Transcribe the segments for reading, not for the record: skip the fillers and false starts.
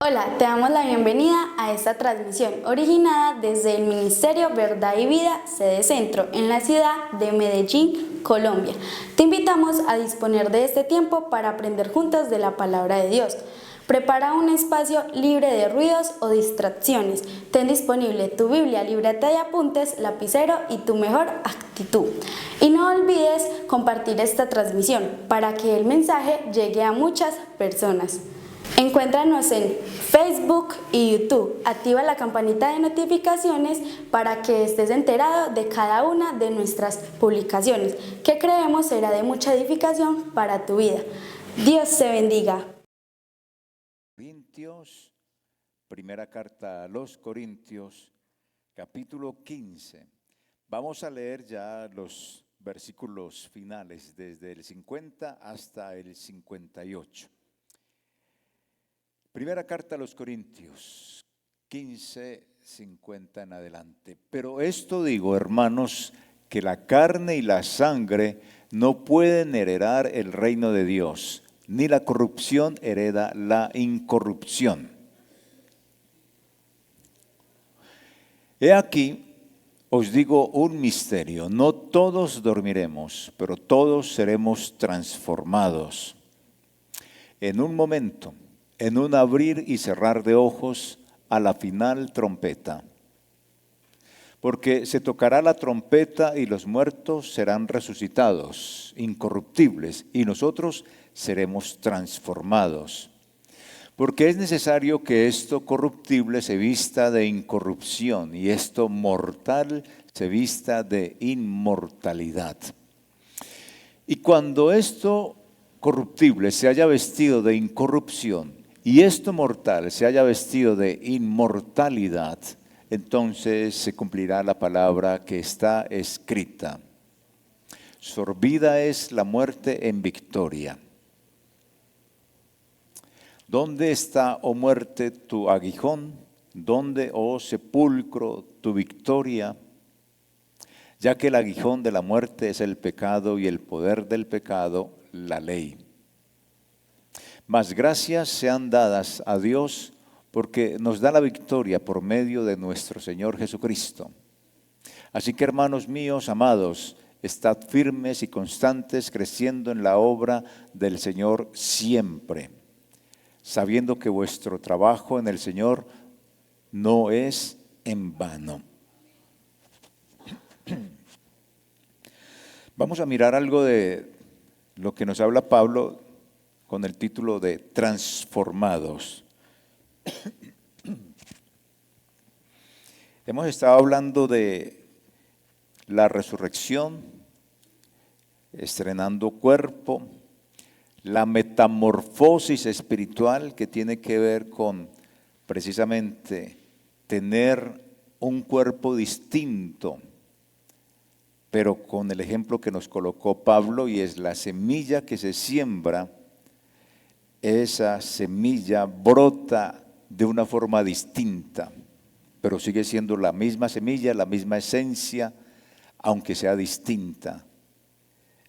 Hola, te damos la bienvenida a esta transmisión originada desde el Ministerio Verdad y Vida, sede Centro, en la ciudad de Medellín, Colombia. Te invitamos a disponer de este tiempo para aprender juntos de la palabra de Dios. Prepara un espacio libre de ruidos o distracciones. Ten disponible tu Biblia, libreta de apuntes, lapicero y tu mejor actitud. Y no olvides compartir esta transmisión para que el mensaje llegue a muchas personas. Encuéntranos en Facebook y YouTube. Activa la campanita de notificaciones para que estés enterado de cada una de nuestras publicaciones, que creemos será de mucha edificación para tu vida. Dios te bendiga. Corintios, primera carta a los Corintios, capítulo 15. Vamos a leer ya los versículos finales, desde el 50 hasta el 58. Primera carta a los Corintios, 15, 50 en adelante. Pero esto digo, hermanos, que la carne y la sangre no pueden heredar el reino de Dios, ni la corrupción hereda la incorrupción. He aquí, os digo un misterio, no todos dormiremos, pero todos seremos transformados. En un momento, en un abrir y cerrar de ojos, a la final trompeta. Porque se tocará la trompeta y los muertos serán resucitados, incorruptibles, y nosotros seremos transformados. Porque es necesario que esto corruptible se vista de incorrupción y esto mortal se vista de inmortalidad. Y cuando esto corruptible se haya vestido de incorrupción y esto mortal se haya vestido de inmortalidad, entonces se cumplirá la palabra que está escrita. Sorbida es la muerte en victoria. ¿Dónde está, oh muerte, tu aguijón? ¿Dónde, oh sepulcro, tu victoria? Ya que el aguijón de la muerte es el pecado y el poder del pecado, la ley. Mas gracias sean dadas a Dios porque nos da la victoria por medio de nuestro Señor Jesucristo. Así que, hermanos míos, amados, estad firmes y constantes, creciendo en la obra del Señor siempre, sabiendo que vuestro trabajo en el Señor no es en vano. Vamos a mirar algo de lo que nos habla Pablo con el título de transformados. Hemos estado hablando de la resurrección, estrenando cuerpo, la metamorfosis espiritual que tiene que ver con precisamente tener un cuerpo distinto, pero con el ejemplo que nos colocó Pablo, y es la semilla que se siembra. Esa semilla brota de una forma distinta, pero sigue siendo la misma semilla, la misma esencia, aunque sea distinta.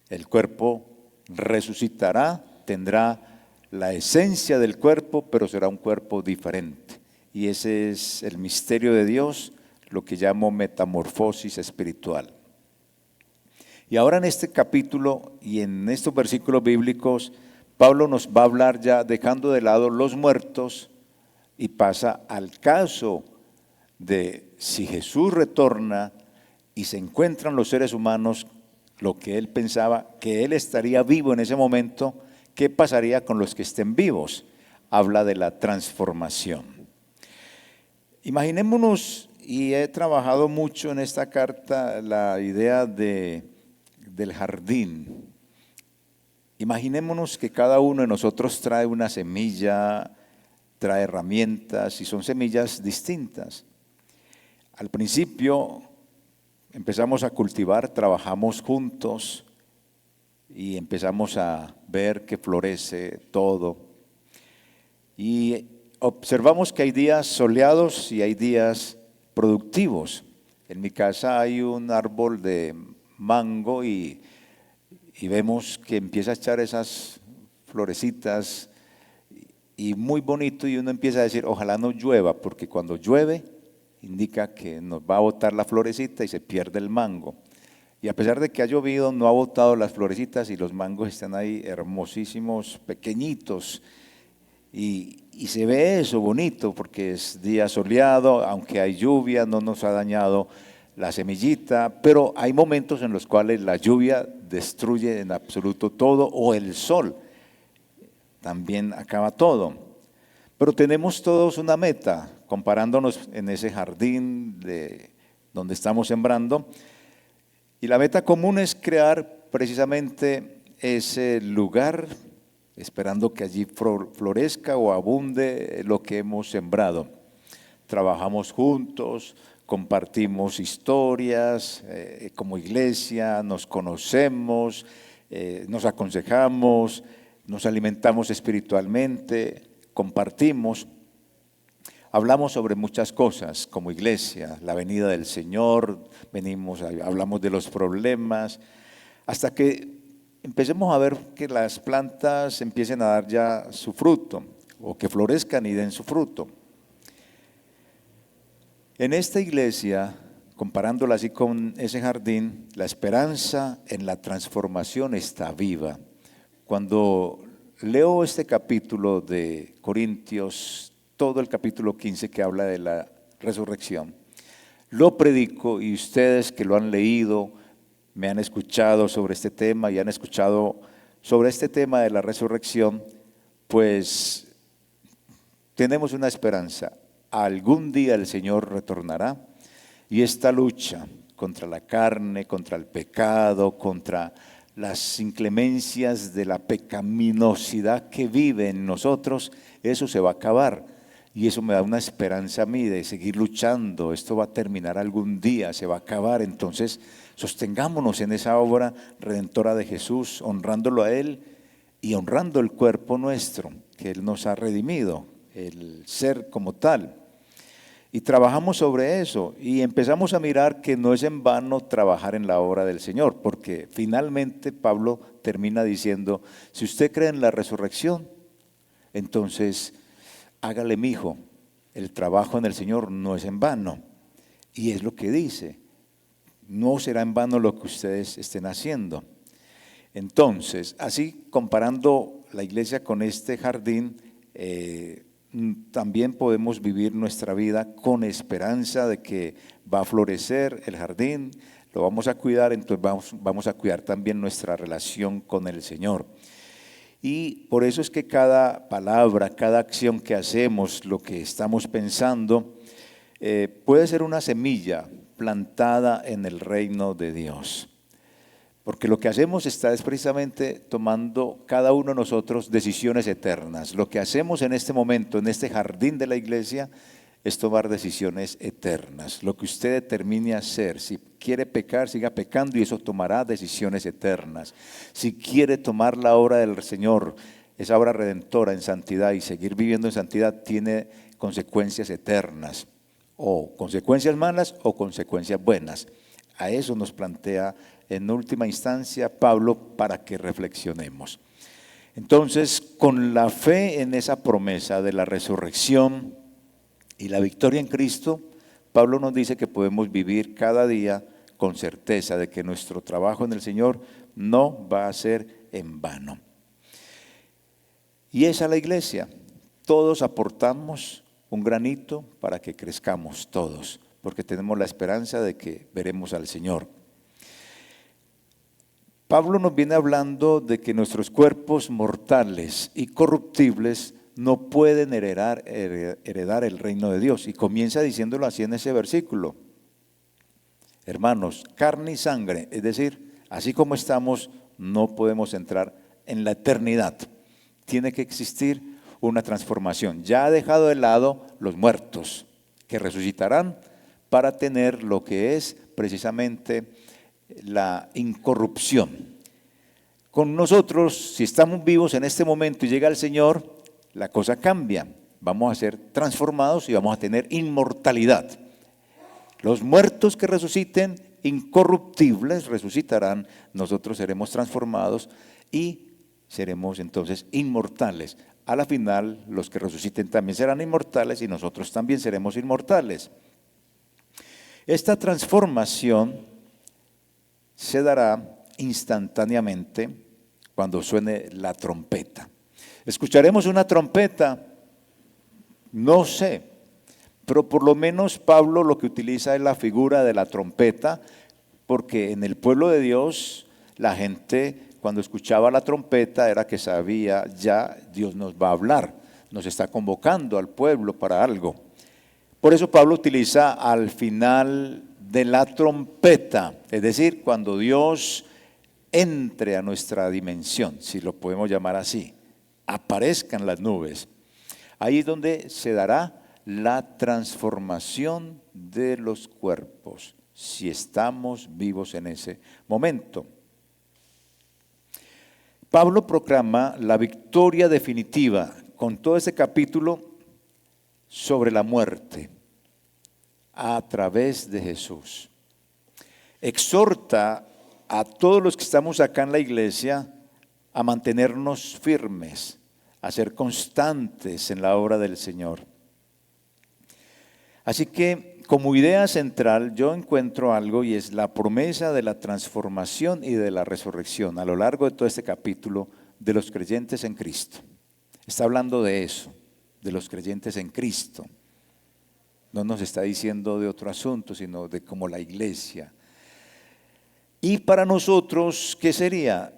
El cuerpo resucitará, tendrá la esencia del cuerpo, pero será un cuerpo diferente. Y ese es el misterio de Dios, lo que llamo metamorfosis espiritual. Y ahora en este capítulo y en estos versículos bíblicos, Pablo nos va a hablar ya dejando de lado los muertos y pasa al caso de si Jesús retorna y se encuentran los seres humanos, lo que él pensaba, que él estaría vivo en ese momento, ¿qué pasaría con los que estén vivos? Habla de la transformación. Imaginémonos, y he trabajado mucho en esta carta, la idea del jardín. Imaginémonos que cada uno de nosotros trae una semilla, trae herramientas y son semillas distintas. Al principio empezamos a cultivar, trabajamos juntos y empezamos a ver que florece todo. Y observamos que hay días soleados y hay días productivos. En mi casa hay un árbol de mango y vemos que empieza a echar esas florecitas y muy bonito, y uno empieza a decir, ojalá no llueva, porque cuando llueve indica que nos va a botar la florecita y se pierde el mango. Y a pesar de que ha llovido, no ha botado las florecitas y los mangos están ahí hermosísimos, pequeñitos. Y se ve eso bonito porque es día soleado, aunque hay lluvia, no nos ha dañado la semillita, pero hay momentos en los cuales la lluvia destruye en absoluto todo, o el sol también acaba todo. Pero tenemos todos una meta, comparándonos en ese jardín donde estamos sembrando, y la meta común es crear precisamente ese lugar, esperando que allí florezca o abunde lo que hemos sembrado. Trabajamos juntos, compartimos historias, como iglesia, nos conocemos, nos aconsejamos, nos alimentamos espiritualmente, compartimos. Hablamos sobre muchas cosas como iglesia, la venida del Señor, hablamos de los problemas, hasta que empecemos a ver que las plantas empiecen a dar ya su fruto, o que florezcan y den su fruto. En esta iglesia, comparándola así con ese jardín, la esperanza en la transformación está viva. Cuando leo este capítulo de Corintios, todo el capítulo 15 que habla de la resurrección, lo predico, y ustedes que lo han leído, me han escuchado sobre este tema y han escuchado sobre este tema de la resurrección, pues tenemos una esperanza. Algún día el Señor retornará, y esta lucha contra la carne, contra el pecado, contra las inclemencias de la pecaminosidad que vive en nosotros, eso se va a acabar. Y eso me da una esperanza a mí de seguir luchando. Esto va a terminar algún día, se va a acabar. Entonces, sostengámonos en esa obra redentora de Jesús, honrándolo a Él y honrando el cuerpo nuestro, que Él nos ha redimido, el ser como tal. Y trabajamos sobre eso y empezamos a mirar que no es en vano trabajar en la obra del Señor, porque finalmente Pablo termina diciendo, si usted cree en la resurrección, entonces hágale, mijo, el trabajo en el Señor no es en vano. Y es lo que dice, no será en vano lo que ustedes estén haciendo. Entonces, así comparando la iglesia con este jardín, también podemos vivir nuestra vida con esperanza de que va a florecer el jardín, lo vamos a cuidar, entonces vamos a cuidar también nuestra relación con el Señor. Y por eso es que cada palabra, cada acción que hacemos, lo que estamos pensando, puede ser una semilla plantada en el reino de Dios. Porque lo que hacemos es precisamente tomando cada uno de nosotros decisiones eternas. Lo que hacemos en este momento, en este jardín de la iglesia, es tomar decisiones eternas. Lo que usted determine hacer, si quiere pecar, siga pecando y eso tomará decisiones eternas. Si quiere tomar la obra del Señor, esa obra redentora en santidad y seguir viviendo en santidad, tiene consecuencias eternas, o consecuencias malas o consecuencias buenas. A eso nos plantea en última instancia Pablo para que reflexionemos. Entonces, con la fe en esa promesa de la resurrección y la victoria en Cristo, Pablo nos dice que podemos vivir cada día con certeza de que nuestro trabajo en el Señor no va a ser en vano. Y esa es la iglesia. Todos aportamos un granito para que crezcamos todos, porque tenemos la esperanza de que veremos al Señor. Pablo nos viene hablando de que nuestros cuerpos mortales y corruptibles no pueden heredar el reino de Dios. Y comienza diciéndolo así en ese versículo. Hermanos, carne y sangre, es decir, así como estamos, no podemos entrar en la eternidad. Tiene que existir una transformación. Ya ha dejado de lado los muertos, que resucitarán para tener lo que es precisamente la incorrupción. Con nosotros, si estamos vivos en este momento y llega el Señor, la cosa cambia. Vamos a ser transformados y vamos a tener inmortalidad. Los muertos que resuciten, incorruptibles, resucitarán. Nosotros seremos transformados y seremos entonces inmortales. a la final los que resuciten también serán inmortales y nosotros también seremos inmortales. Esta transformación se dará instantáneamente cuando suene la trompeta. ¿Escucharemos una trompeta? No sé, pero por lo menos Pablo lo que utiliza es la figura de la trompeta, porque en el pueblo de Dios la gente cuando escuchaba la trompeta era que sabía, ya Dios nos va a hablar, nos está convocando al pueblo para algo. Por eso Pablo utiliza al final de la trompeta, es decir, cuando Dios entre a nuestra dimensión, si lo podemos llamar así, aparezcan las nubes. Ahí es donde se dará la transformación de los cuerpos, si estamos vivos en ese momento. Pablo proclama la victoria definitiva con todo ese capítulo sobre la muerte a través de Jesús. Exhorta a todos los que estamos acá en la iglesia a mantenernos firmes, a ser constantes en la obra del Señor. Así que como idea central yo encuentro algo y es la promesa de la transformación y de la resurrección a lo largo de todo este capítulo de los creyentes en Cristo. Está hablando de eso, de los creyentes en Cristo. No nos está diciendo de otro asunto, sino de como la iglesia. Y para nosotros, ¿qué sería?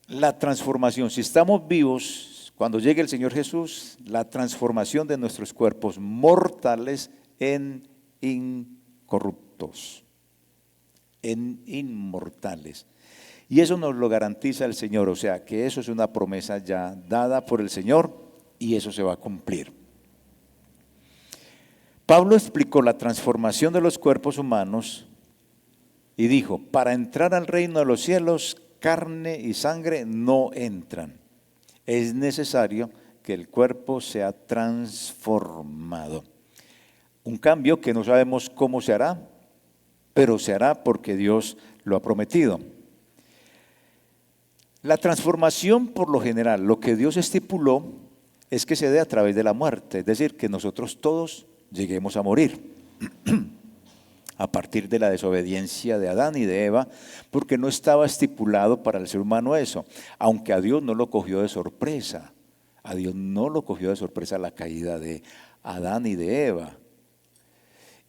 La transformación. Si estamos vivos, cuando llegue el Señor Jesús, la transformación de nuestros cuerpos mortales en incorruptos, en inmortales. Y eso nos lo garantiza el Señor, o sea que eso es una promesa ya dada por el Señor y eso se va a cumplir. Pablo explicó la transformación de los cuerpos humanos y dijo, para entrar al reino de los cielos, carne y sangre no entran. Es necesario que el cuerpo sea transformado. Un cambio que no sabemos cómo se hará, pero se hará porque Dios lo ha prometido. La transformación, por lo general, lo que Dios estipuló es que se dé a través de la muerte, es decir, que nosotros todos lleguemos a morir a partir de la desobediencia de Adán y de Eva, porque no estaba estipulado para el ser humano eso, aunque a Dios no lo cogió de sorpresa, a Dios no lo cogió de sorpresa la caída de Adán y de Eva.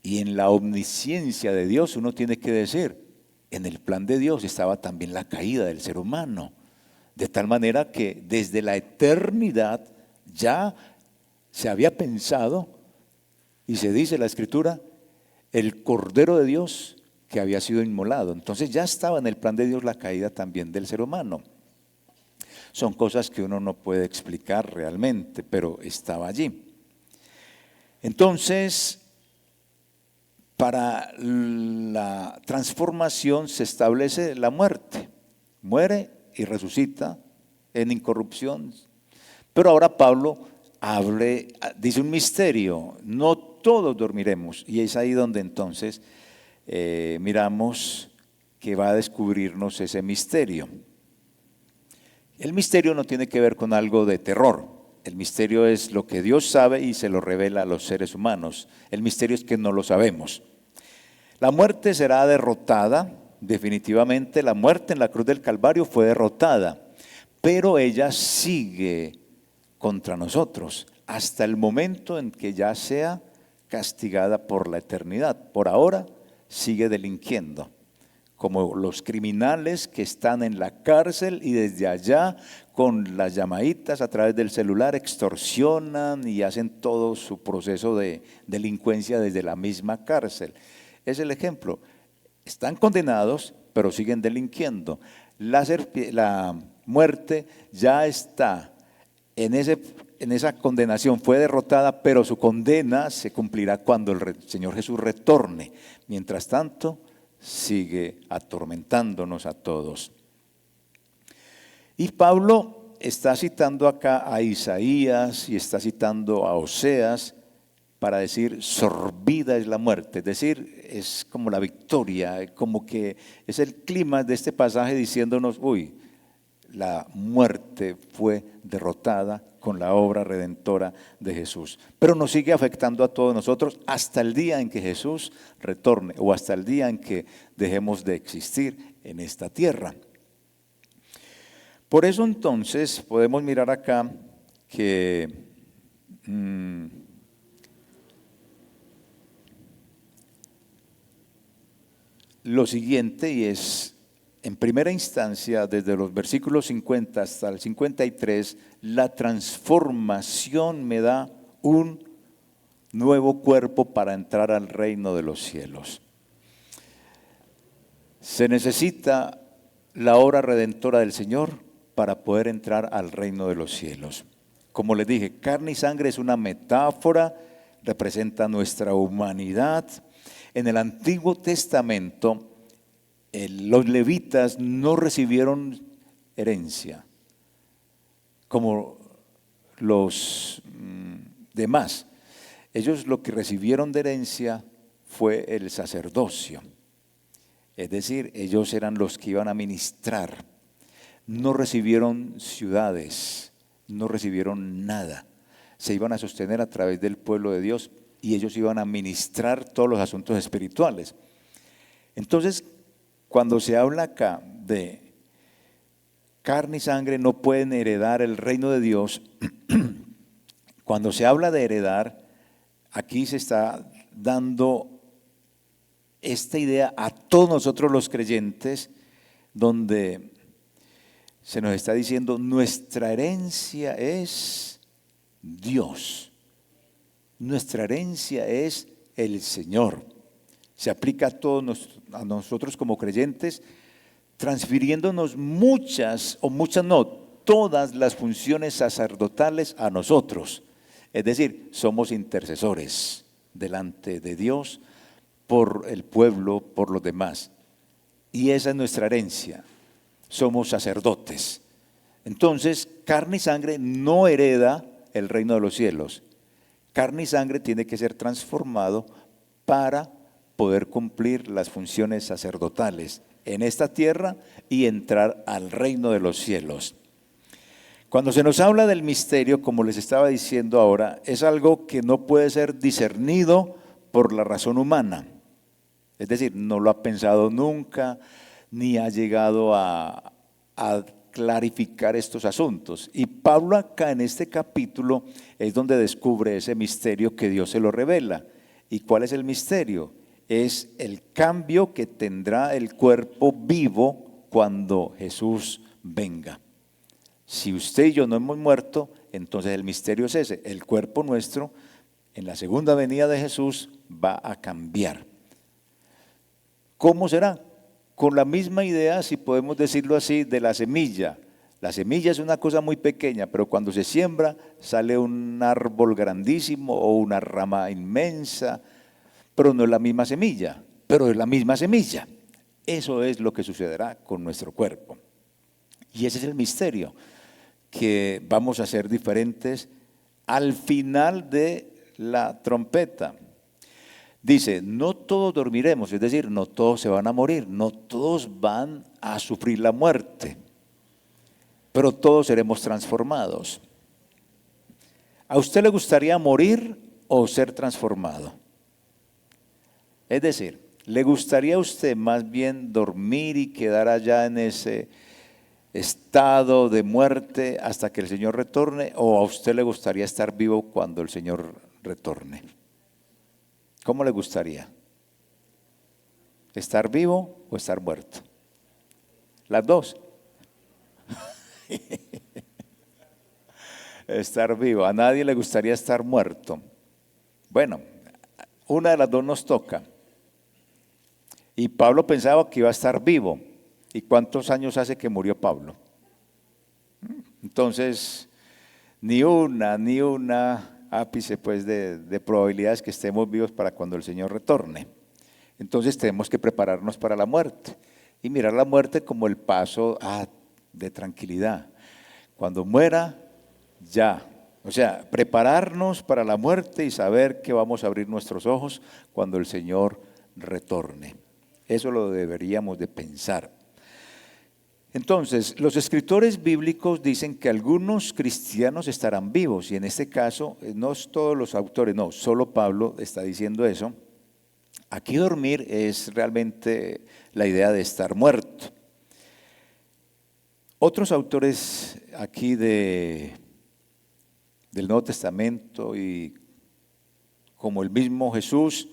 Y en la omnisciencia de Dios uno tiene que decir, en el plan de Dios estaba también la caída del ser humano, de tal manera que desde la eternidad ya se había pensado, y se dice en la Escritura, el Cordero de Dios que había sido inmolado. Entonces ya estaba en el plan de Dios la caída también del ser humano. Son cosas que uno no puede explicar realmente, pero estaba allí. Entonces, para la transformación se establece la muerte. Muere y resucita en incorrupción. Pero ahora Pablo dice un misterio, no todos dormiremos. Y es ahí donde entonces miramos que va a descubrirnos ese misterio. El misterio no tiene que ver con algo de terror. El misterio es lo que Dios sabe y se lo revela a los seres humanos. El misterio es que no lo sabemos. La muerte será derrotada, definitivamente. La muerte en la cruz del Calvario fue derrotada, pero ella sigue contra nosotros hasta el momento en que ya sea castigada por la eternidad. Por ahora sigue delinquiendo, como los criminales que están en la cárcel y desde allá con las llamaditas a través del celular extorsionan y hacen todo su proceso de delincuencia desde la misma cárcel. Es el ejemplo. Están condenados, pero siguen delinquiendo. La muerte ya está en esa condenación, fue derrotada, pero su condena se cumplirá cuando el Señor Jesús retorne. Mientras tanto, sigue atormentándonos a todos. Y Pablo está citando acá a Isaías y está citando a Oseas para decir, sorbida es la muerte, es decir, es como la victoria, como que es el clima de este pasaje diciéndonos, uy, la muerte fue derrotada con la obra redentora de Jesús. Pero nos sigue afectando a todos nosotros hasta el día en que Jesús retorne o hasta el día en que dejemos de existir en esta tierra. Por eso entonces podemos mirar acá que lo siguiente, y es en primera instancia, desde los versículos 50 hasta el 53, la transformación me da un nuevo cuerpo para entrar al reino de los cielos. Se necesita la obra redentora del Señor para poder entrar al reino de los cielos. Como les dije, carne y sangre es una metáfora, representa nuestra humanidad. En el Antiguo Testamento, los levitas no recibieron herencia como los demás. Ellos lo que recibieron de herencia fue el sacerdocio. Es decir, ellos eran los que iban a ministrar. No recibieron ciudades, no recibieron nada. Se iban a sostener a través del pueblo de Dios y ellos iban a ministrar todos los asuntos espirituales. Entonces, cuando se habla acá de carne y sangre no pueden heredar el reino de Dios, cuando se habla de heredar, aquí se está dando esta idea a todos nosotros los creyentes, donde se nos está diciendo nuestra herencia es Dios, nuestra herencia es el Señor. Se aplica a todos a nosotros como creyentes, transfiriéndonos muchas no, todas las funciones sacerdotales a nosotros. Es decir, somos intercesores delante de Dios por el pueblo, por los demás. Y esa es nuestra herencia. Somos sacerdotes. Entonces, carne y sangre no hereda el reino de los cielos. Carne y sangre tiene que ser transformado para poder cumplir las funciones sacerdotales en esta tierra y entrar al reino de los cielos. Cuando se nos habla del misterio, como les estaba diciendo ahora, es algo que no puede ser discernido por la razón humana. Es decir, no lo ha pensado nunca, ni ha llegado a clarificar estos asuntos. Y Pablo acá en este capítulo es donde descubre ese misterio que Dios se lo revela. ¿Y cuál es el misterio? Es el cambio que tendrá el cuerpo vivo cuando Jesús venga. Si usted y yo no hemos muerto, entonces el misterio es ese. El cuerpo nuestro en la segunda venida de Jesús va a cambiar. ¿Cómo será? Con la misma idea, si podemos decirlo así, de la semilla. La semilla es una cosa muy pequeña, pero cuando se siembra sale un árbol grandísimo o una rama inmensa, pero no es la misma semilla, pero es la misma semilla. Eso es lo que sucederá con nuestro cuerpo. Y ese es el misterio, que vamos a ser diferentes al final de la trompeta. Dice, no todos dormiremos, es decir, no todos se van a morir, no todos van a sufrir la muerte, pero todos seremos transformados. ¿A usted le gustaría morir o ser transformado? Es decir, ¿le gustaría a usted más bien dormir y quedar allá en ese estado de muerte hasta que el Señor retorne, o a usted le gustaría estar vivo cuando el Señor retorne? ¿Cómo le gustaría? ¿Estar vivo o estar muerto? Las dos. Estar vivo. A nadie le gustaría estar muerto. Bueno, una de las dos nos toca. Y Pablo pensaba que iba a estar vivo. ¿Y cuántos años hace que murió Pablo? Entonces, ni una ápice pues de probabilidades que estemos vivos para cuando el Señor retorne. Entonces tenemos que prepararnos para la muerte y mirar la muerte como el paso de tranquilidad. Cuando muera, ya. O sea, prepararnos para la muerte y saber que vamos a abrir nuestros ojos cuando el Señor retorne. Eso lo deberíamos de pensar. Entonces, los escritores bíblicos dicen que algunos cristianos estarán vivos, y en este caso, no todos los autores, no, solo Pablo está diciendo eso. Aquí dormir es realmente la idea de estar muerto. Otros autores aquí del Nuevo Testamento, y como el mismo Jesús,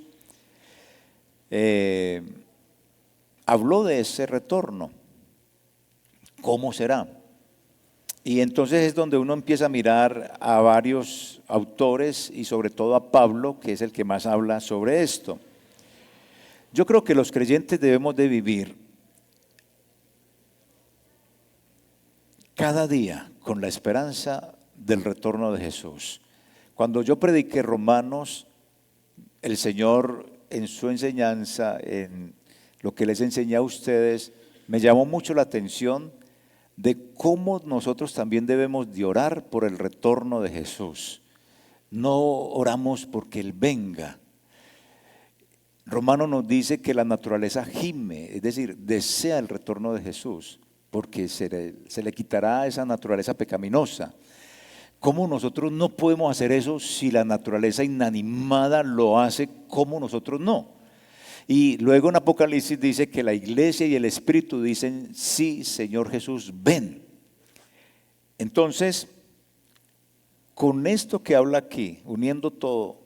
habló de ese retorno. ¿Cómo será? Y entonces es donde uno empieza a mirar a varios autores y sobre todo a Pablo, que es el que más habla sobre esto. Yo creo que los creyentes debemos de vivir cada día con la esperanza del retorno de Jesús. Cuando yo prediqué Romanos, el Señor en su enseñanza, en lo que les enseñé a ustedes, me llamó mucho la atención de cómo nosotros también debemos de orar por el retorno de Jesús. No oramos porque Él venga. Romano nos dice que la naturaleza gime, es decir, desea el retorno de Jesús, porque se le quitará esa naturaleza pecaminosa. ¿Cómo nosotros no podemos hacer eso si la naturaleza inanimada lo hace? ¿Cómo nosotros no? Y luego en Apocalipsis dice que la iglesia y el Espíritu dicen, sí, Señor Jesús, ven. Entonces, con esto que habla aquí, uniendo todo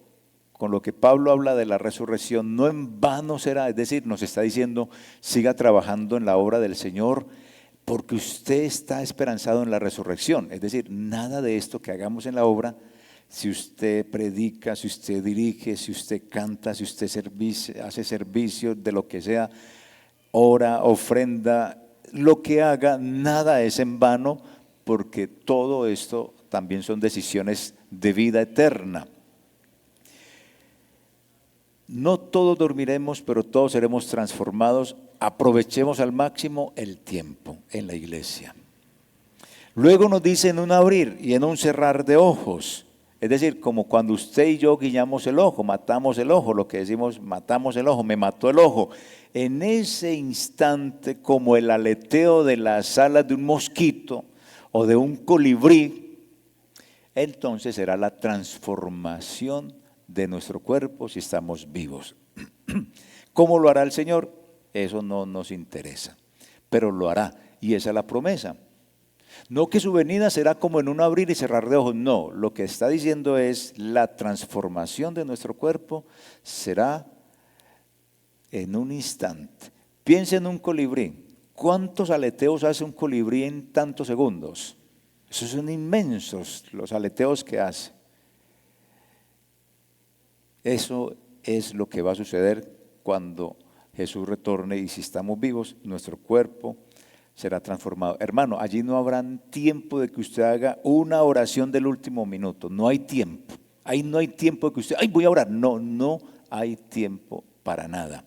con lo que Pablo habla de la resurrección, no en vano será, es decir, nos está diciendo, siga trabajando en la obra del Señor, porque usted está esperanzado en la resurrección. Es decir, nada de esto que hagamos en la obra, si usted predica, si usted dirige, si usted canta, si usted hace servicio de lo que sea, ora, ofrenda, lo que haga, nada es en vano, porque todo esto también son decisiones de vida eterna. No todos dormiremos, pero todos seremos transformados. Aprovechemos al máximo el tiempo en la iglesia. Luego nos dice en un abrir y en un cerrar de ojos. Es decir, como cuando usted y yo guiñamos el ojo, matamos el ojo, lo que decimos, matamos el ojo, me mató el ojo. En ese instante, como el aleteo de las alas de un mosquito o de un colibrí, entonces será la transformación de nuestro cuerpo si estamos vivos. ¿Cómo lo hará el Señor? Eso no nos interesa, pero lo hará, y esa es la promesa. No que su venida será como en un abrir y cerrar de ojos, no, lo que está diciendo es la transformación de nuestro cuerpo será en un instante. Piensa en un colibrí. ¿Cuántos aleteos hace un colibrí en tantos segundos? Esos son inmensos los aleteos que hace. Eso es lo que va a suceder cuando Jesús retorne, y si estamos vivos, nuestro cuerpo será transformado. Hermano, allí no habrá tiempo de que usted haga una oración del último minuto. No hay tiempo. Ahí no hay tiempo de que usted, voy a orar. No, no hay tiempo para nada.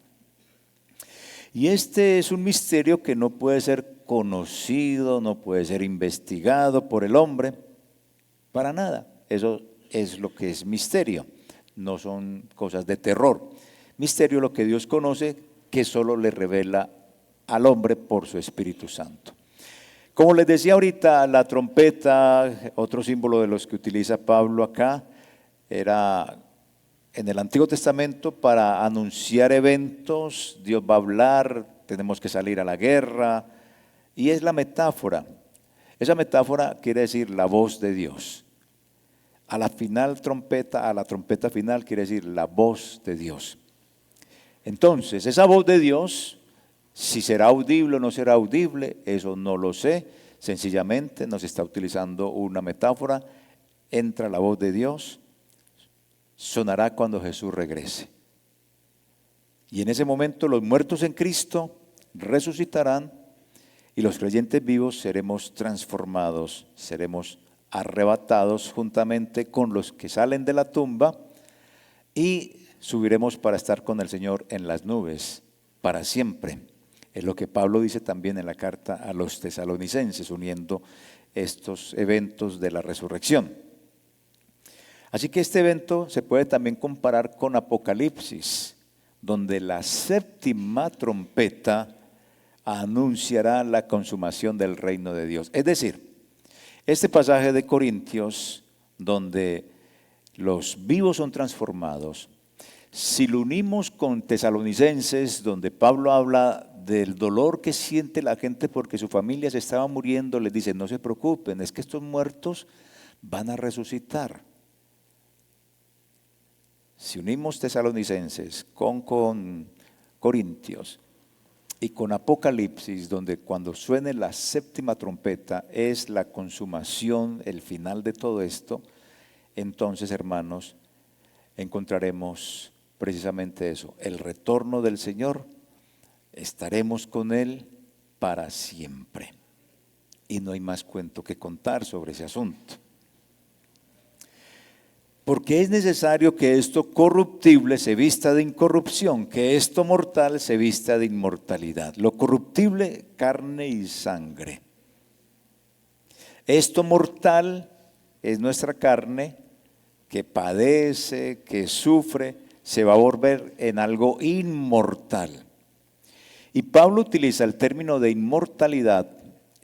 Y este es un misterio que no puede ser conocido, no puede ser investigado por el hombre, para nada. Eso es lo que es misterio. No son cosas de terror. Misterio es lo que Dios conoce, que solo le revela al hombre por su Espíritu Santo. Como les decía ahorita, la trompeta, otro símbolo de los que utiliza Pablo acá, era en el Antiguo Testamento para anunciar eventos. Dios va a hablar, tenemos que salir a la guerra, y es la metáfora. Esa metáfora quiere decir la voz de Dios. A la trompeta final quiere decir la voz de Dios. Entonces, esa voz de Dios, si será audible o no será audible, eso no lo sé. Sencillamente nos está utilizando una metáfora. Entra la voz de Dios, sonará cuando Jesús regrese. Y en ese momento los muertos en Cristo resucitarán, y los creyentes vivos seremos transformados, seremos arrebatados juntamente con los que salen de la tumba, y subiremos para estar con el Señor en las nubes para siempre. Es lo que Pablo dice también en la carta a los tesalonicenses, uniendo estos eventos de la resurrección. Así que este evento se puede también comparar con Apocalipsis, donde la séptima trompeta anunciará la consumación del reino de Dios. Es decir, este pasaje de Corintios, donde los vivos son transformados, si lo unimos con Tesalonicenses, donde Pablo habla del dolor que siente la gente porque su familia se estaba muriendo, les dice, no se preocupen, es que estos muertos van a resucitar. Si unimos Tesalonicenses con Corintios y con Apocalipsis, donde cuando suene la séptima trompeta es la consumación, el final de todo esto, entonces, hermanos, encontraremos precisamente eso, el retorno del Señor, estaremos con Él para siempre. Y no hay más cuento que contar sobre ese asunto. Porque es necesario que esto corruptible se vista de incorrupción, que esto mortal se vista de inmortalidad. Lo corruptible, carne y sangre. Esto mortal es nuestra carne que padece, que sufre, se va a volver en algo inmortal. Y Pablo utiliza el término de inmortalidad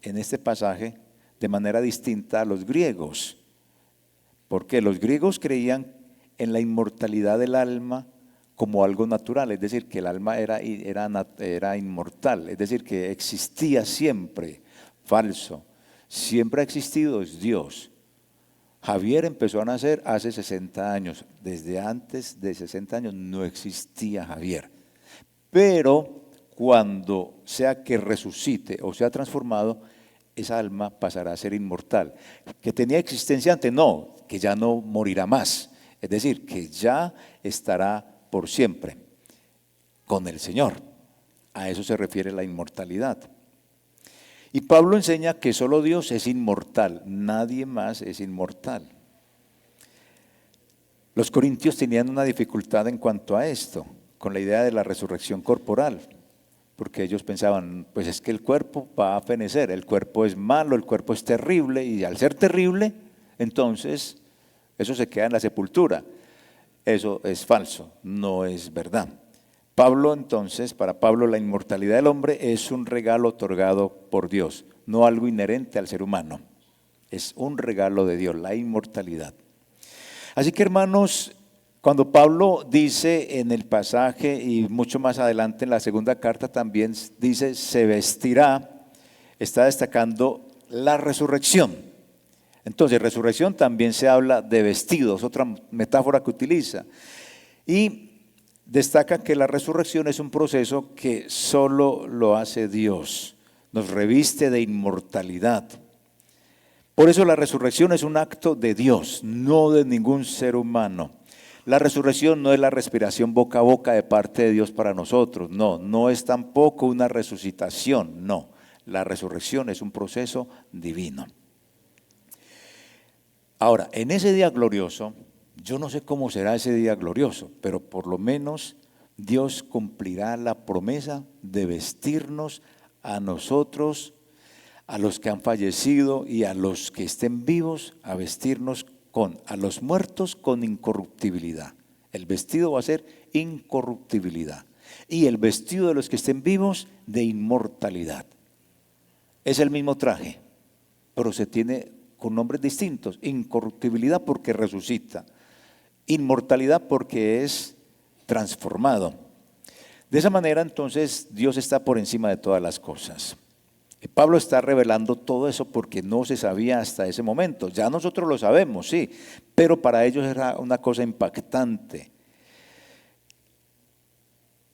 en este pasaje de manera distinta a los griegos. Porque los griegos creían en la inmortalidad del alma como algo natural, es decir, que el alma era inmortal, es decir, que existía siempre. Falso. Siempre ha existido, es Dios. Javier empezó a nacer hace 60 años. Desde antes de 60 años no existía Javier. Pero cuando sea que resucite o sea transformado, esa alma pasará a ser inmortal. ¿Que tenía existencia antes? No, que ya no morirá más. Es decir, que ya estará por siempre con el Señor. A eso se refiere la inmortalidad. Y Pablo enseña que solo Dios es inmortal, nadie más es inmortal. Los corintios tenían una dificultad en cuanto a esto, con la idea de la resurrección corporal. Porque ellos pensaban, pues es que el cuerpo va a fenecer, el cuerpo es malo, el cuerpo es terrible, y al ser terrible, entonces eso se queda en la sepultura. Eso es falso, no es verdad. Pablo entonces, para Pablo la inmortalidad del hombre es un regalo otorgado por Dios, no algo inherente al ser humano. Es un regalo de Dios, la inmortalidad. Así que hermanos, cuando Pablo dice en el pasaje y mucho más adelante en la segunda carta también dice se vestirá, está destacando la resurrección. Entonces resurrección también se habla de vestidos, otra metáfora que utiliza. Y destaca que la resurrección es un proceso que solo lo hace Dios, nos reviste de inmortalidad. Por eso la resurrección es un acto de Dios, no de ningún ser humano. La resurrección no es la respiración boca a boca de parte de Dios para nosotros, no es tampoco una resucitación, no. La resurrección es un proceso divino. Ahora, en ese día glorioso, yo no sé cómo será ese día glorioso, pero por lo menos Dios cumplirá la promesa de vestirnos a nosotros, a los que han fallecido y a los que estén vivos, a vestirnos a los muertos con incorruptibilidad. El vestido va a ser incorruptibilidad. Y el vestido de los que estén vivos de inmortalidad. Es el mismo traje, pero se tiene con nombres distintos. Incorruptibilidad porque resucita. Inmortalidad porque es transformado. De esa manera entonces Dios está por encima de todas las cosas. Pablo está revelando todo eso porque no se sabía hasta ese momento. Ya nosotros lo sabemos, sí, pero para ellos era una cosa impactante.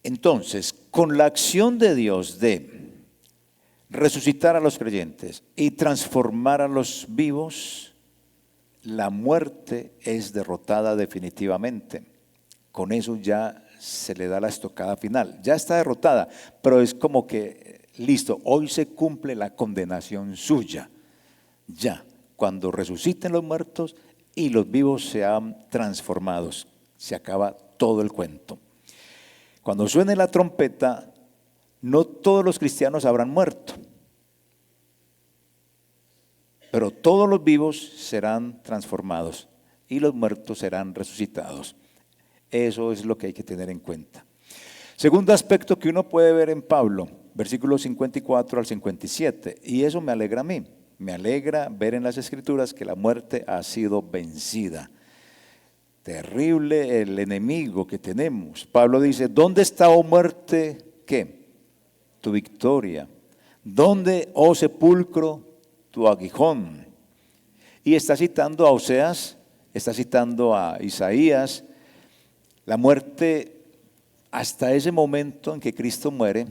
Entonces, con la acción de Dios de resucitar a los creyentes y transformar a los vivos, la muerte es derrotada definitivamente. Con eso ya se le da la estocada final. Ya está derrotada, pero es como que listo, hoy se cumple la condenación suya. Ya, cuando resuciten los muertos y los vivos sean transformados, se acaba todo el cuento. Cuando suene la trompeta, no todos los cristianos habrán muerto, pero todos los vivos serán transformados y los muertos serán resucitados. Eso es lo que hay que tener en cuenta. Segundo aspecto que uno puede ver en Pablo, versículos 54 al 57. Y eso me alegra a mí. Me alegra ver en las Escrituras que la muerte ha sido vencida. Terrible el enemigo que tenemos. Pablo dice, ¿dónde está, oh muerte, qué? Tu victoria. ¿Dónde, oh sepulcro, tu aguijón? Y está citando a Oseas, está citando a Isaías. La muerte, hasta ese momento en que Cristo muere,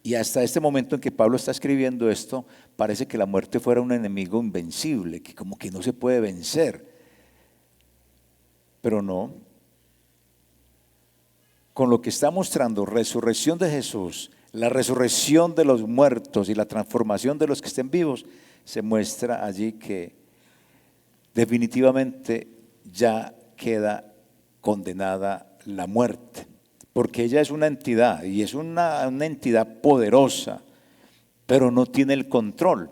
y hasta este momento en que Pablo está escribiendo esto, parece que la muerte fuera un enemigo invencible, que como que no se puede vencer. Pero no. Con lo que está mostrando resurrección de Jesús, la resurrección de los muertos y la transformación de los que estén vivos, se muestra allí que definitivamente ya queda condenada la muerte. Porque ella es una entidad y es una entidad poderosa, pero no tiene el control,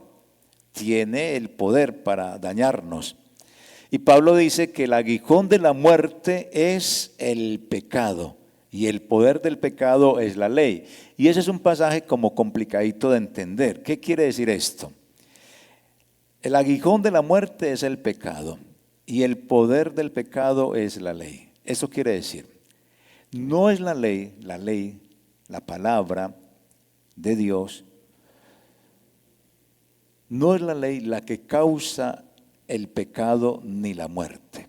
tiene el poder para dañarnos. Y Pablo dice que el aguijón de la muerte es el pecado y el poder del pecado es la ley. Y ese es un pasaje como complicadito de entender. ¿Qué quiere decir esto? El aguijón de la muerte es el pecado y el poder del pecado es la ley. Eso quiere decir, no es la ley, la palabra de Dios, no es la ley la que causa el pecado ni la muerte.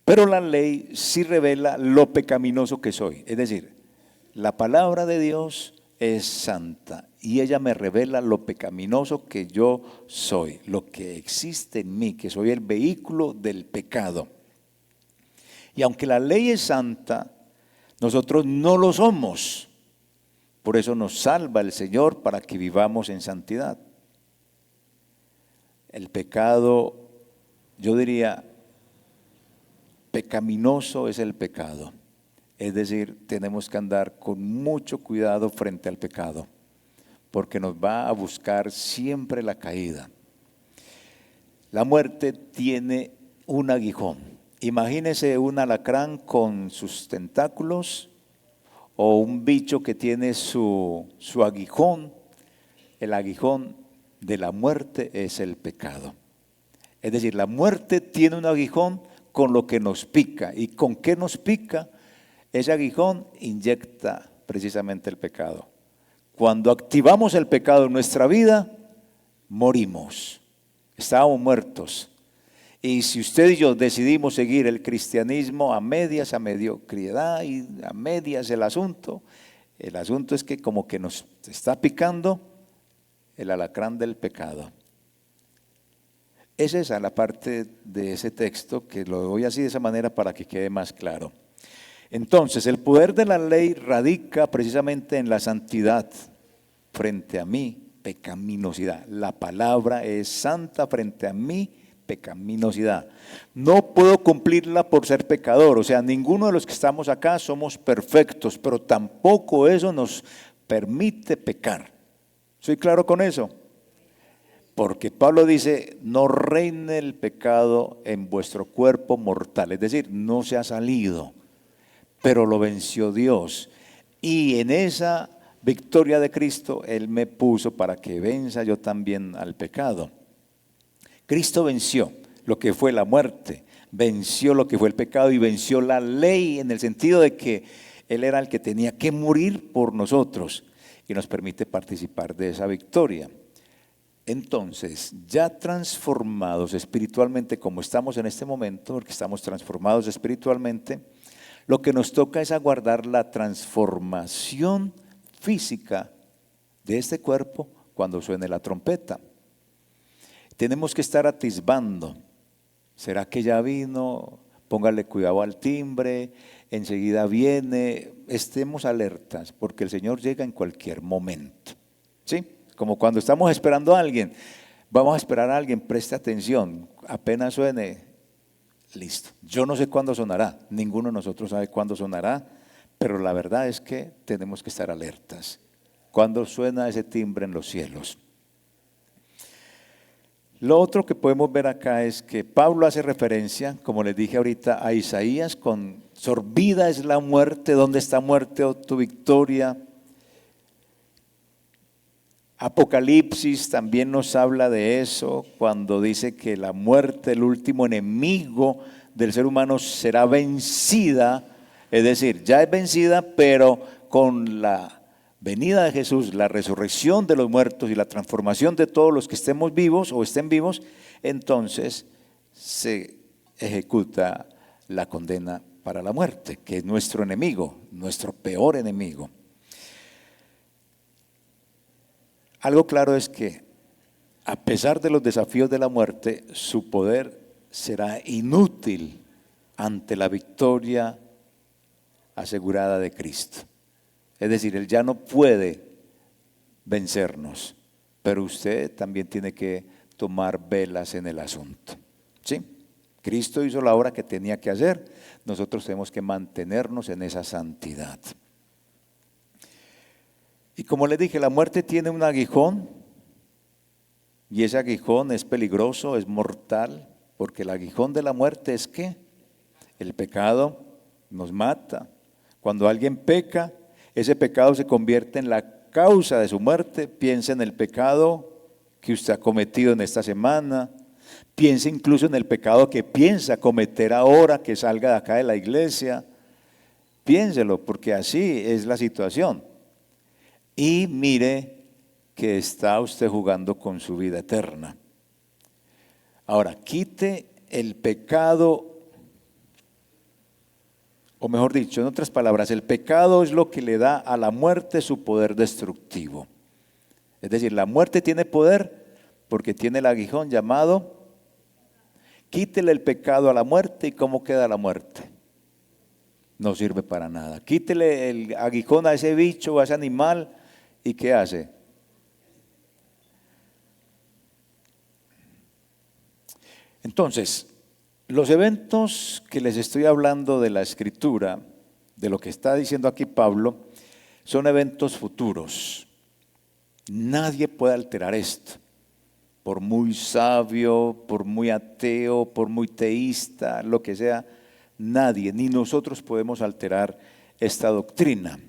Pero la ley sí revela lo pecaminoso que soy. Es decir, la palabra de Dios es santa y ella me revela lo pecaminoso que yo soy, lo que existe en mí, que soy el vehículo del pecado. Y aunque la ley es santa, nosotros no lo somos. Por eso nos salva el Señor para que vivamos en santidad. El pecado, yo diría, pecaminoso es el pecado. Es decir, tenemos que andar con mucho cuidado frente al pecado, porque nos va a buscar siempre la caída. La muerte tiene un aguijón. Imagínese un alacrán con sus tentáculos o un bicho que tiene su aguijón. El aguijón de la muerte es el pecado. Es decir, la muerte tiene un aguijón con lo que nos pica. ¿Y con qué nos pica? Ese aguijón inyecta precisamente el pecado. Cuando activamos el pecado en nuestra vida, morimos. Estábamos muertos. Y si usted y yo decidimos seguir el cristianismo a medias, a mediocridad y a medias el asunto es que como que nos está picando el alacrán del pecado. Es esa la parte de ese texto que lo doy así de esa manera para que quede más claro. Entonces, el poder de la ley radica precisamente en la santidad frente a mi pecaminosidad. La palabra es santa frente a mi pecaminosidad. No puedo cumplirla por ser pecador, o sea, ninguno de los que estamos acá somos perfectos, pero tampoco eso nos permite pecar. ¿Soy claro con eso? Porque Pablo dice, no reine el pecado en vuestro cuerpo mortal, es decir, no se ha salido, pero lo venció Dios. Y en esa victoria de Cristo, Él me puso para que venza yo también al pecado. Cristo venció lo que fue la muerte, venció lo que fue el pecado y venció la ley en el sentido de que Él era el que tenía que morir por nosotros y nos permite participar de esa victoria. Entonces, ya transformados espiritualmente como estamos en este momento, porque estamos transformados espiritualmente, lo que nos toca es aguardar la transformación física de este cuerpo cuando suene la trompeta. Tenemos que estar atisbando. ¿Será que ya vino? Póngale cuidado al timbre, enseguida viene. Estemos alertas porque el Señor llega en cualquier momento. ¿Sí? Como cuando estamos esperando a alguien. Vamos a esperar a alguien, preste atención. Apenas suene, listo. Yo no sé cuándo sonará, ninguno de nosotros sabe cuándo sonará, pero la verdad es que tenemos que estar alertas. Cuando suena ese timbre en los cielos. Lo otro que podemos ver acá es que Pablo hace referencia, como les dije ahorita, a Isaías con sorbida es la muerte, ¿dónde está muerte o tu victoria? Apocalipsis también nos habla de eso, cuando dice que la muerte, el último enemigo del ser humano, será vencida, es decir, ya es vencida, pero con la venida de Jesús, la resurrección de los muertos y la transformación de todos los que estemos vivos o estén vivos, entonces se ejecuta la condena para la muerte, que es nuestro enemigo, nuestro peor enemigo. Algo claro es que, a pesar de los desafíos de la muerte, su poder será inútil ante la victoria asegurada de Cristo. Es decir, Él ya no puede vencernos, pero usted también tiene que tomar velas en el asunto. ¿Sí? Cristo hizo la obra que tenía que hacer, nosotros tenemos que mantenernos en esa santidad. Y como les dije, la muerte tiene un aguijón, y ese aguijón es peligroso, es mortal, porque el aguijón de la muerte es ¿qué? El pecado nos mata. Cuando alguien peca, ese pecado se convierte en la causa de su muerte. Piensa en el pecado que usted ha cometido en esta semana, piensa incluso en el pecado que piensa cometer ahora que salga de acá de la iglesia. Piénselo, porque así es la situación. Y mire que está usted jugando con su vida eterna. Ahora, quite el pecado, o mejor dicho, en otras palabras, el pecado es lo que le da a la muerte su poder destructivo. Es decir, la muerte tiene poder porque tiene el aguijón llamado, quítele el pecado a la muerte y ¿cómo queda la muerte? No sirve para nada. Quítele el aguijón a ese bicho o a ese animal y ¿qué hace? Entonces, los eventos que les estoy hablando de la Escritura, de lo que está diciendo aquí Pablo, son eventos futuros. Nadie puede alterar esto, por muy sabio, por muy ateo, por muy teísta, lo que sea, nadie, ni nosotros podemos alterar esta doctrina.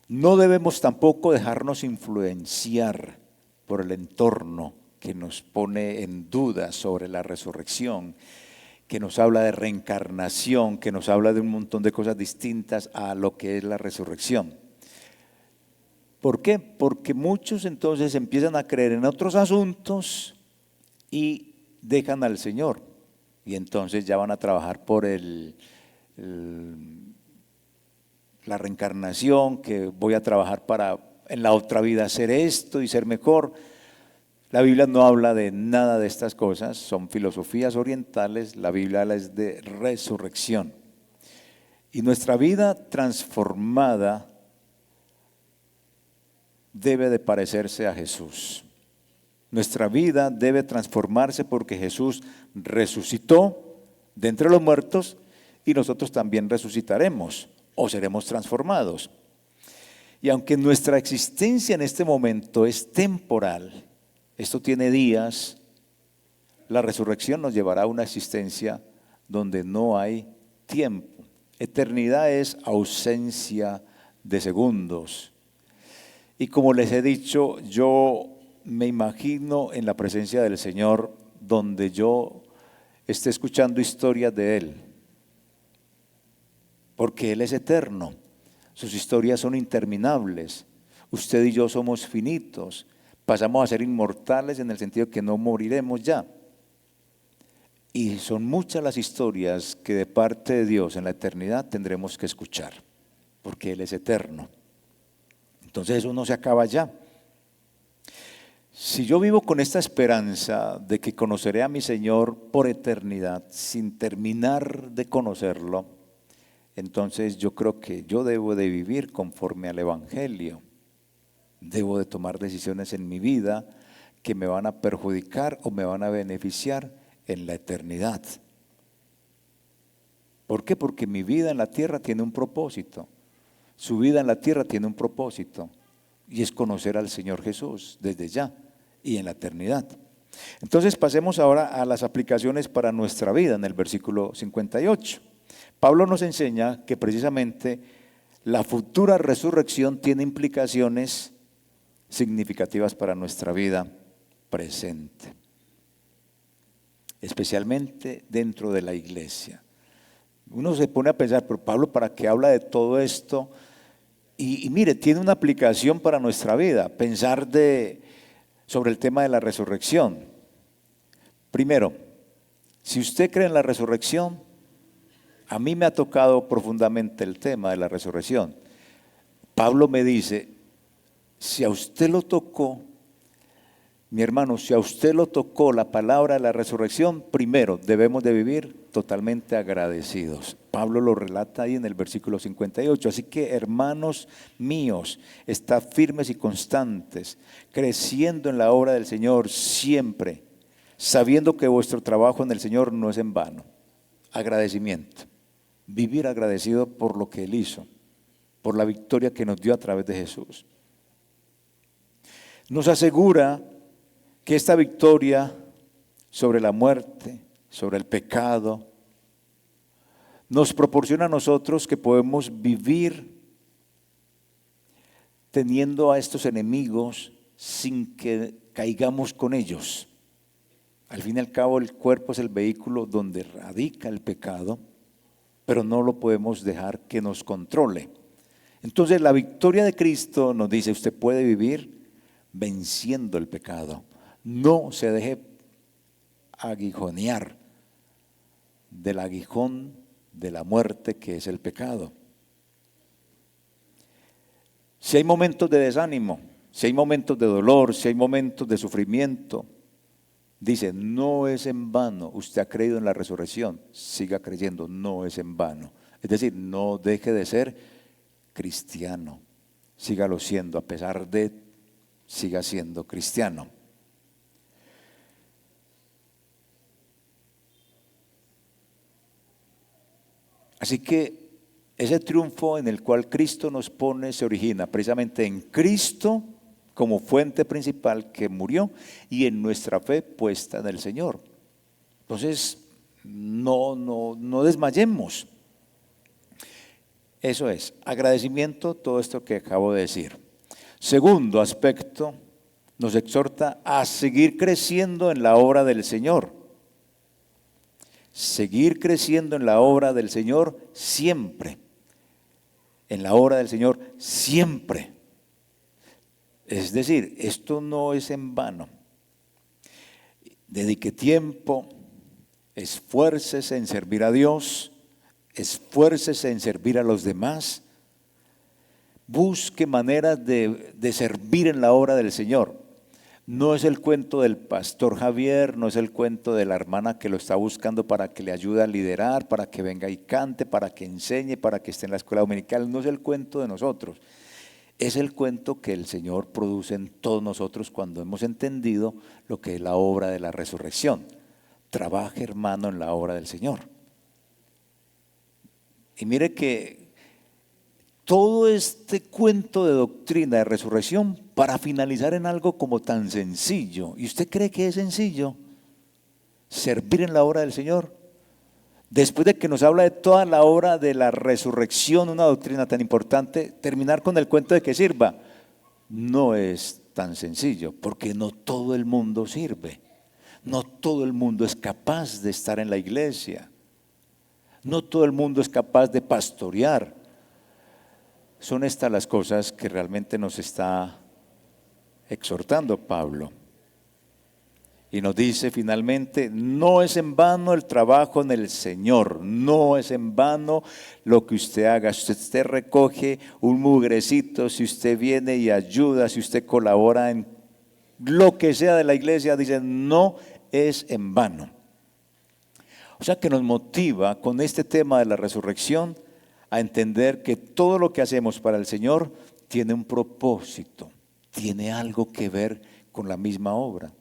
No debemos tampoco dejarnos influenciar por el entorno que nos pone en duda sobre la resurrección, que nos habla de reencarnación, que nos habla de un montón de cosas distintas a lo que es la resurrección. ¿Por qué? Porque muchos entonces empiezan a creer en otros asuntos y dejan al Señor. Y entonces ya van a trabajar por la reencarnación, que voy a trabajar para en la otra vida hacer esto y ser mejor. La Biblia no habla de nada de estas cosas, son filosofías orientales, la Biblia habla es de resurrección. Y nuestra vida transformada debe de parecerse a Jesús. Nuestra vida debe transformarse porque Jesús resucitó de entre los muertos y nosotros también resucitaremos o seremos transformados. Y aunque nuestra existencia en este momento es temporal, esto tiene días, la resurrección nos llevará a una existencia donde no hay tiempo. Eternidad es ausencia de segundos. Y como les he dicho, yo me imagino en la presencia del Señor donde yo esté escuchando historias de Él. Porque Él es eterno, sus historias son interminables, usted y yo somos finitos, pasamos a ser inmortales en el sentido que no moriremos ya. Y son muchas las historias que de parte de Dios en la eternidad tendremos que escuchar, porque Él es eterno. Entonces eso no se acaba ya. Si yo vivo con esta esperanza de que conoceré a mi Señor por eternidad, sin terminar de conocerlo, entonces yo creo que yo debo de vivir conforme al Evangelio. Debo de tomar decisiones en mi vida que me van a perjudicar o me van a beneficiar en la eternidad. ¿Por qué? Porque mi vida en la tierra tiene un propósito. Su vida en la tierra tiene un propósito y es conocer al Señor Jesús desde ya y en la eternidad. Entonces pasemos ahora a las aplicaciones para nuestra vida en el versículo 58. Pablo nos enseña que precisamente la futura resurrección tiene implicaciones significativas para nuestra vida presente, especialmente dentro de la iglesia. Uno se pone a pensar, pero Pablo, ¿para qué habla de todo esto? Y mire, tiene una aplicación para nuestra vida, pensar sobre el tema de la resurrección. Primero, si usted cree en la resurrección, a mí me ha tocado profundamente el tema de la resurrección. Pablo me dice, si a usted lo tocó, mi hermano, si a usted lo tocó la palabra de la resurrección, primero debemos de vivir totalmente agradecidos. Pablo lo relata ahí en el versículo 58. Así que, hermanos míos, estad firmes y constantes, creciendo en la obra del Señor siempre, sabiendo que vuestro trabajo en el Señor no es en vano. Agradecimiento. Vivir agradecido por lo que Él hizo, por la victoria que nos dio a través de Jesús. Nos asegura que esta victoria sobre la muerte, sobre el pecado, nos proporciona a nosotros que podemos vivir teniendo a estos enemigos sin que caigamos con ellos. Al fin y al cabo, el cuerpo es el vehículo donde radica el pecado, pero no lo podemos dejar que nos controle. Entonces, la victoria de Cristo nos dice, usted puede vivir venciendo el pecado. No se deje aguijonear del aguijón de la muerte que es el pecado. Si hay momentos de desánimo, si hay momentos de dolor, si hay momentos de sufrimiento, dice, no es en vano, usted ha creído en la resurrección, siga creyendo, no es en vano. Es decir, no deje de ser cristiano, sígalo siendo, a pesar de, siga siendo cristiano. Así que ese triunfo en el cual Cristo nos pone se origina precisamente en Cristo como fuente principal que murió y en nuestra fe puesta en el Señor. Entonces, no desmayemos. Eso es, agradecimiento, todo esto que acabo de decir. Segundo aspecto, nos exhorta a seguir creciendo en la obra del Señor. Seguir creciendo en la obra del Señor siempre. En la obra del Señor siempre. Es decir, esto no es en vano. Dedique tiempo, esfuércese en servir a Dios, esfuércese en servir a los demás. Busque maneras de servir en la obra del Señor. No es el cuento del pastor Javier, no es el cuento de la hermana que lo está buscando para que le ayude a liderar, para que venga y cante, para que enseñe, para que esté en la escuela dominical. No es el cuento de nosotros. Es el cuento que el Señor produce en todos nosotros cuando hemos entendido lo que es la obra de la resurrección. Trabaje, hermano, en la obra del Señor. Y mire que todo este cuento de doctrina de resurrección para finalizar en algo como tan sencillo. ¿Y usted cree que es sencillo? Servir en la obra del Señor. Después de que nos habla de toda la obra de la resurrección, una doctrina tan importante, terminar con el cuento de que sirva. No es tan sencillo, porque no todo el mundo sirve. No todo el mundo es capaz de estar en la iglesia. No todo el mundo es capaz de pastorear. Son estas las cosas que realmente nos está exhortando Pablo. Y nos dice finalmente, no es en vano el trabajo en el Señor, no es en vano lo que usted haga. Si usted recoge un mugrecito, si usted viene y ayuda, si usted colabora en lo que sea de la iglesia, dice, no es en vano. O sea que nos motiva con este tema de la resurrección a entender que todo lo que hacemos para el Señor tiene un propósito, tiene algo que ver con la misma obra.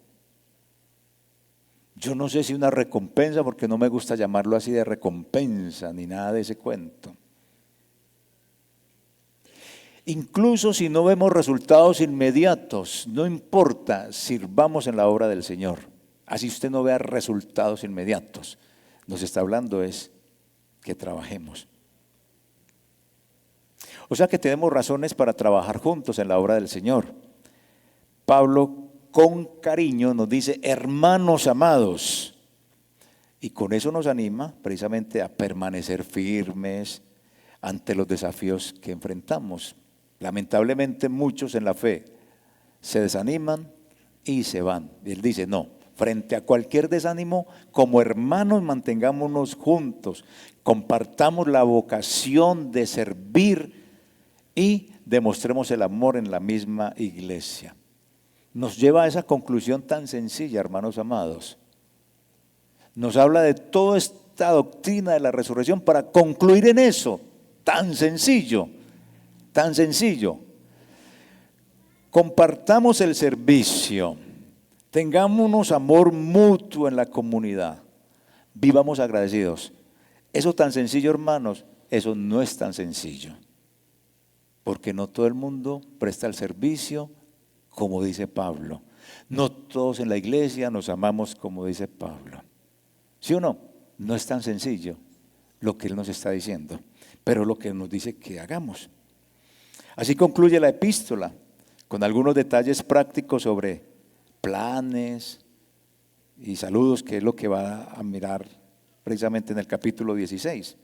Yo no sé si una recompensa, porque no me gusta llamarlo así de recompensa, ni nada de ese cuento. Incluso si no vemos resultados inmediatos, no importa, sirvamos en la obra del Señor. Así usted no vea resultados inmediatos. Nos está hablando es que trabajemos. O sea que tenemos razones para trabajar juntos en la obra del Señor. Pablo con cariño nos dice, hermanos amados, y con eso nos anima precisamente a permanecer firmes ante los desafíos que enfrentamos. Lamentablemente muchos en la fe se desaniman y se van. Y él dice, no, frente a cualquier desánimo, como hermanos mantengámonos juntos, compartamos la vocación de servir y demostremos el amor en la misma iglesia. Nos lleva a esa conclusión tan sencilla, hermanos amados. Nos habla de toda esta doctrina de la resurrección para concluir en eso, tan sencillo, tan sencillo. Compartamos el servicio, tengámonos amor mutuo en la comunidad, vivamos agradecidos. Eso tan sencillo, hermanos, eso no es tan sencillo, porque no todo el mundo presta el servicio como dice Pablo. No todos en la iglesia nos amamos como dice Pablo. ¿Sí o no? No es tan sencillo lo que él nos está diciendo, pero lo que nos dice que hagamos. Así concluye la epístola, con algunos detalles prácticos sobre planes y saludos, que es lo que va a mirar precisamente en el capítulo 16.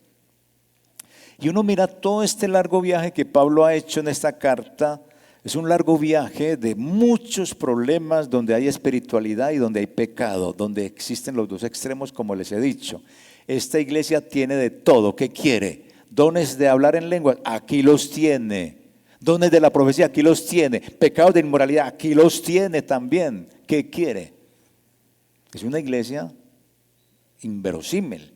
Y uno mira todo este largo viaje que Pablo ha hecho en esta carta. Es un largo viaje de muchos problemas donde hay espiritualidad y donde hay pecado, donde existen los dos extremos, como les he dicho. Esta iglesia tiene de todo. ¿Qué quiere? Dones de hablar en lenguas, aquí los tiene. Dones de la profecía, aquí los tiene. Pecados de inmoralidad, aquí los tiene también. ¿Qué quiere? Es una iglesia inverosímil.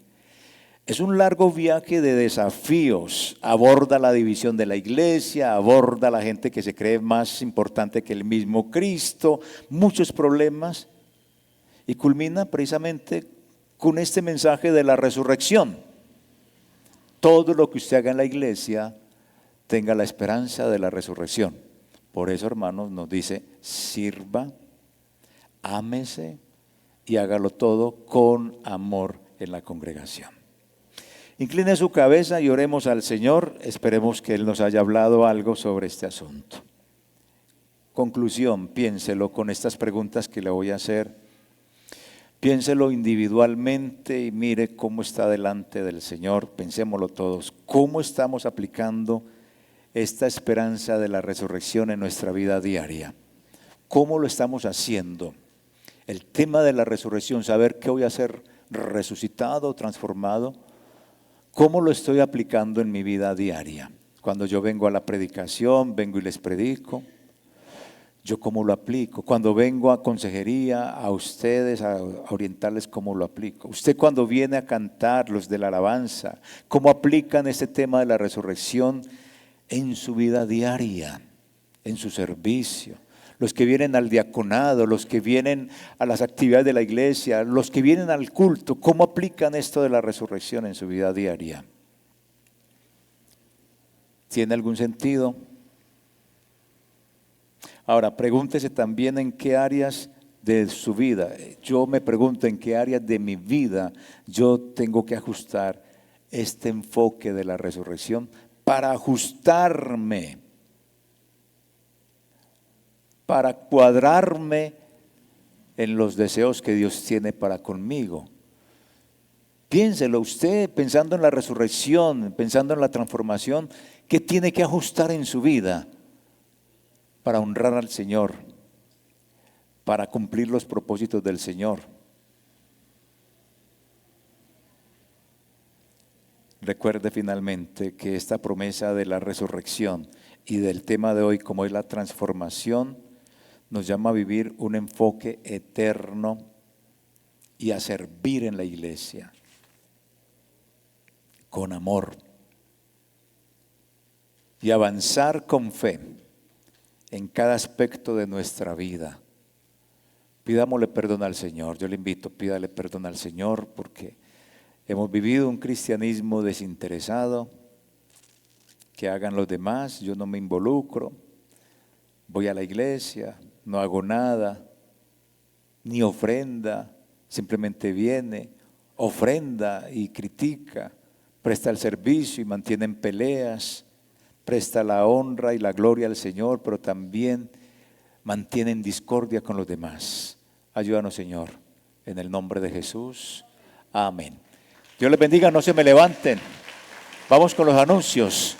Es un largo viaje de desafíos. Aborda la división de la iglesia, aborda a la gente que se cree más importante que el mismo Cristo, muchos problemas, y culmina precisamente con este mensaje de la resurrección. Todo lo que usted haga en la iglesia tenga la esperanza de la resurrección. Por eso, hermanos, nos dice, sirva, ámese y hágalo todo con amor en la congregación. Incline su cabeza y oremos al Señor. Esperemos que Él nos haya hablado algo sobre este asunto. Conclusión, piénselo con estas preguntas que le voy a hacer. Piénselo individualmente y mire cómo está delante del Señor. Pensémoslo todos. ¿Cómo estamos aplicando esta esperanza de la resurrección en nuestra vida diaria? ¿Cómo lo estamos haciendo? El tema de la resurrección, saber que voy a ser resucitado, transformado. ¿Cómo lo estoy aplicando en mi vida diaria? Cuando yo vengo a la predicación, vengo y les predico. ¿Yo cómo lo aplico? Cuando vengo a consejería, a ustedes, a orientarles cómo lo aplico. Usted cuando viene a cantar, los de la alabanza, ¿cómo aplican este tema de la resurrección en su vida diaria, en su servicio? Los que vienen al diaconado, los que vienen a las actividades de la iglesia, los que vienen al culto, ¿cómo aplican esto de la resurrección en su vida diaria? ¿Tiene algún sentido? Ahora, pregúntese también en qué áreas de su vida. Yo me pregunto en qué áreas de mi vida yo tengo que ajustar este enfoque de la resurrección para ajustarme, para cuadrarme en los deseos que Dios tiene para conmigo. Piénselo usted, pensando en la resurrección, pensando en la transformación, ¿qué tiene que ajustar en su vida para honrar al Señor, para cumplir los propósitos del Señor? Recuerde finalmente que esta promesa de la resurrección y del tema de hoy, como es la transformación, nos llama a vivir un enfoque eterno y a servir en la iglesia con amor y avanzar con fe en cada aspecto de nuestra vida. Pidámosle perdón al Señor. Yo le invito, pídale perdón al Señor porque hemos vivido un cristianismo desinteresado, que hagan los demás, yo no me involucro, voy a la iglesia, no hago nada, ni ofrenda, simplemente viene, ofrenda y critica, presta el servicio y mantienen peleas, presta la honra y la gloria al Señor, pero también mantienen discordia con los demás. Ayúdanos, Señor, en el nombre de Jesús. Amén. Dios les bendiga, no se me levanten. Vamos con los anuncios.